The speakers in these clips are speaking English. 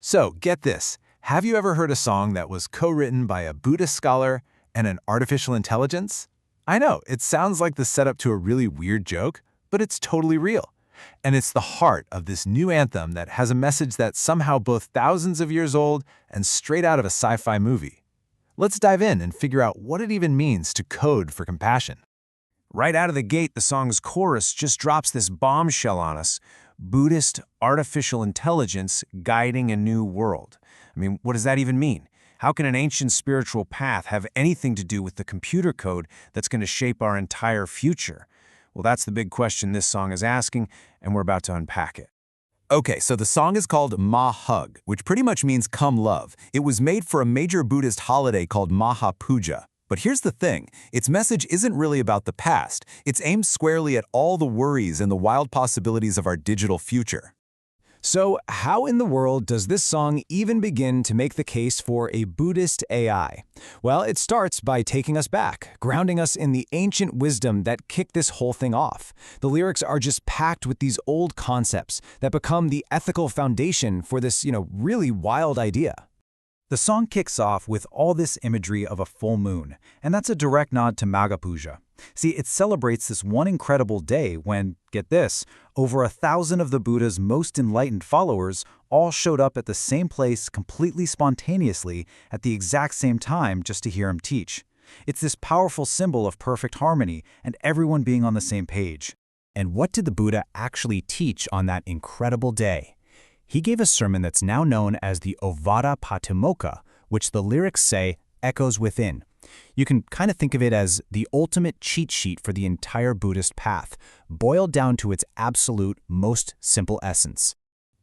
So, get this. Have you ever heard a song that was co-written by a Buddhist scholar and an artificial intelligence? I know, it sounds like the setup to a really weird joke, but it's totally real. And it's the heart of this new anthem that has a message that's somehow both thousands of years old and straight out of a sci-fi movie. Let's dive in and figure out what it even means to code for compassion. Right out of the gate, the song's chorus just drops this bombshell on us: Buddhist Artificial Intelligence guiding a new world. I mean, what does that even mean? How can an ancient spiritual path have anything to do with the computer code that's going to shape our entire future? Well, that's the big question this song is asking, and we're about to unpack it. Okay, so the song is called Magha, which pretty much means come love. It was made for a major Buddhist holiday called Magha Puja. But here's the thing, its message isn't really about the past. It's aimed squarely at all the worries and the wild possibilities of our digital future. So how in the world does this song even begin to make the case for a Buddhist AI? Well, it starts by taking us back, grounding us in the ancient wisdom that kicked this whole thing off. The lyrics are just packed with these old concepts that become the ethical foundation for this, really wild idea. The song kicks off with all this imagery of a full moon, and that's a direct nod to Magha Puja. See, it celebrates this one incredible day when, get this, over 1,000 of the Buddha's most enlightened followers all showed up at the same place completely spontaneously at the exact same time just to hear him teach. It's this powerful symbol of perfect harmony and everyone being on the same page. And what did the Buddha actually teach on that incredible day? He gave a sermon that's now known as the Ovada Patimokkha, which the lyrics say echoes within. You can kind of think of it as the ultimate cheat sheet for the entire Buddhist path, boiled down to its absolute, most simple essence.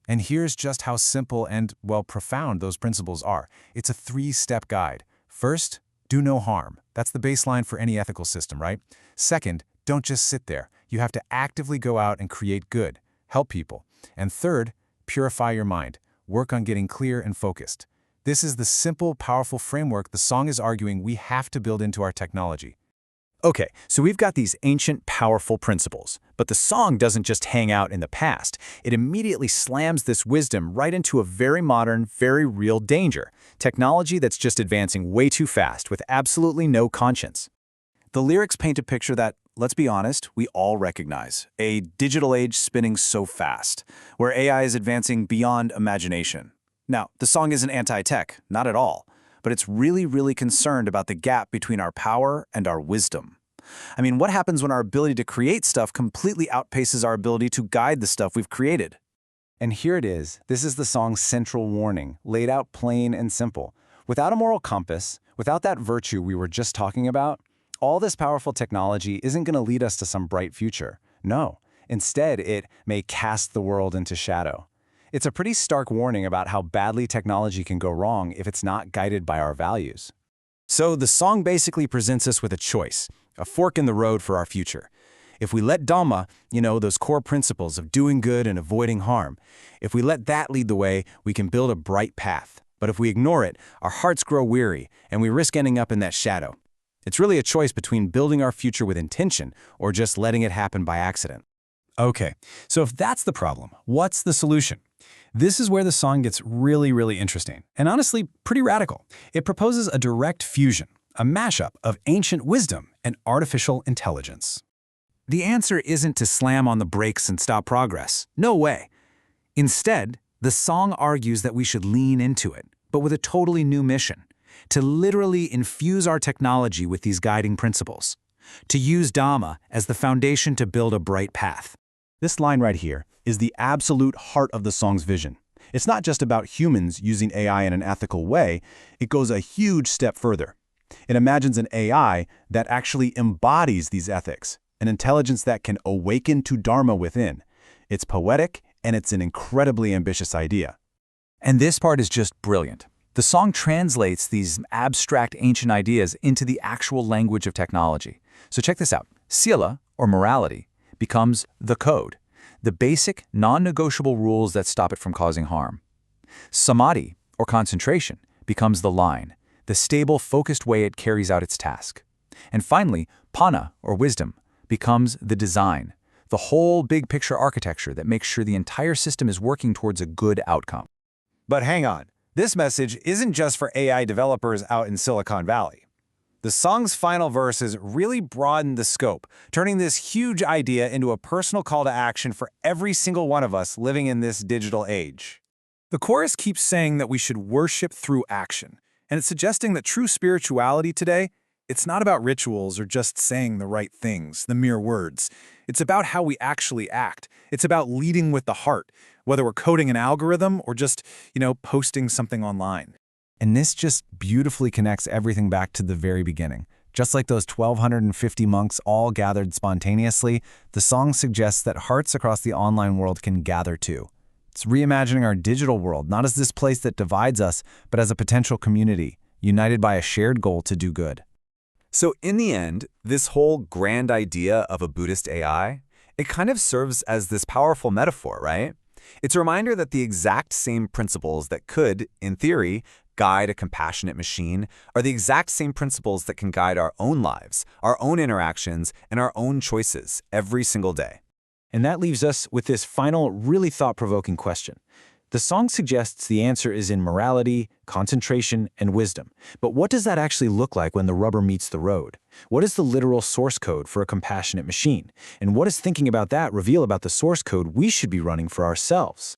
And here's just how simple and, well, profound those principles are. It's a 3-step guide. First, do no harm. That's the baseline for any ethical system, right? Second, don't just sit there. You have to actively go out and create good, help people. And third, purify your mind. Work on getting clear and focused. This is the simple, powerful framework the song is arguing we have to build into our technology. Okay, so we've got these ancient, powerful principles, but the song doesn't just hang out in the past. It immediately slams this wisdom right into a very modern, very real danger: technology that's just advancing way too fast with absolutely no conscience. The lyrics paint a picture that, let's be honest, we all recognize: a digital age spinning so fast, where AI is advancing beyond imagination. Now, the song isn't anti-tech, not at all, but it's really concerned about the gap between our power and our wisdom. I mean, what happens when our ability to create stuff completely outpaces our ability to guide the stuff we've created? And here it is. This is the song's central warning, laid out plain and simple. Without a moral compass, without that virtue we were just talking about, all this powerful technology isn't going to lead us to some bright future. No, instead it may cast the world into shadow. It's a pretty stark warning about how badly technology can go wrong if it's not guided by our values. So the song basically presents us with a choice, a fork in the road for our future. If we let Dhamma, those core principles of doing good and avoiding harm, if we let that lead the way, we can build a bright path. But if we ignore it, our hearts grow weary and we risk ending up in that shadow. It's really a choice between building our future with intention or just letting it happen by accident. Okay, so if that's the problem, what's the solution? This is where the song gets really interesting, and honestly, pretty radical. It proposes a direct fusion, a mashup of ancient wisdom and artificial intelligence. The answer isn't to slam on the brakes and stop progress. No way. Instead, the song argues that we should lean into it, but with a totally new mission: to literally infuse our technology with these guiding principles, to use Dhamma as the foundation to build a bright path. This line right here is the absolute heart of the song's vision. It's not just about humans using AI in an ethical way, it goes a huge step further. It imagines an AI that actually embodies these ethics, an intelligence that can awaken to Dharma within. It's poetic, and it's an incredibly ambitious idea. And this part is just brilliant. The song translates these abstract ancient ideas into the actual language of technology. So check this out. Sīla, or morality, becomes the code, the basic, non-negotiable rules that stop it from causing harm. Samādhi, or concentration, becomes the line, the stable, focused way it carries out its task. And finally, paññā, or wisdom, becomes the design, the whole big picture architecture that makes sure the entire system is working towards a good outcome. But hang on, this message isn't just for AI developers out in Silicon Valley. The song's final verses really broaden the scope, turning this huge idea into a personal call to action for every single one of us living in this digital age. The chorus keeps saying that we should worship through action, and it's suggesting that true spirituality today, it's not about rituals or just saying the right things, the mere words. It's about how we actually act. It's about leading with the heart, whether we're coding an algorithm or just, posting something online. And this just beautifully connects everything back to the very beginning. Just like those 1,250 monks all gathered spontaneously, the song suggests that hearts across the online world can gather too. It's reimagining our digital world, not as this place that divides us, but as a potential community, united by a shared goal to do good. So in the end, this whole grand idea of a Buddhist AI, it kind of serves as this powerful metaphor, right? It's a reminder that the exact same principles that could, in theory, guide a compassionate machine are the exact same principles that can guide our own lives, our own interactions, and our own choices every single day. And that leaves us with this final, really thought-provoking question. The song suggests the answer is in morality, concentration, and wisdom. But what does that actually look like when the rubber meets the road? What is the literal source code for a compassionate machine? And what does thinking about that reveal about the source code we should be running for ourselves?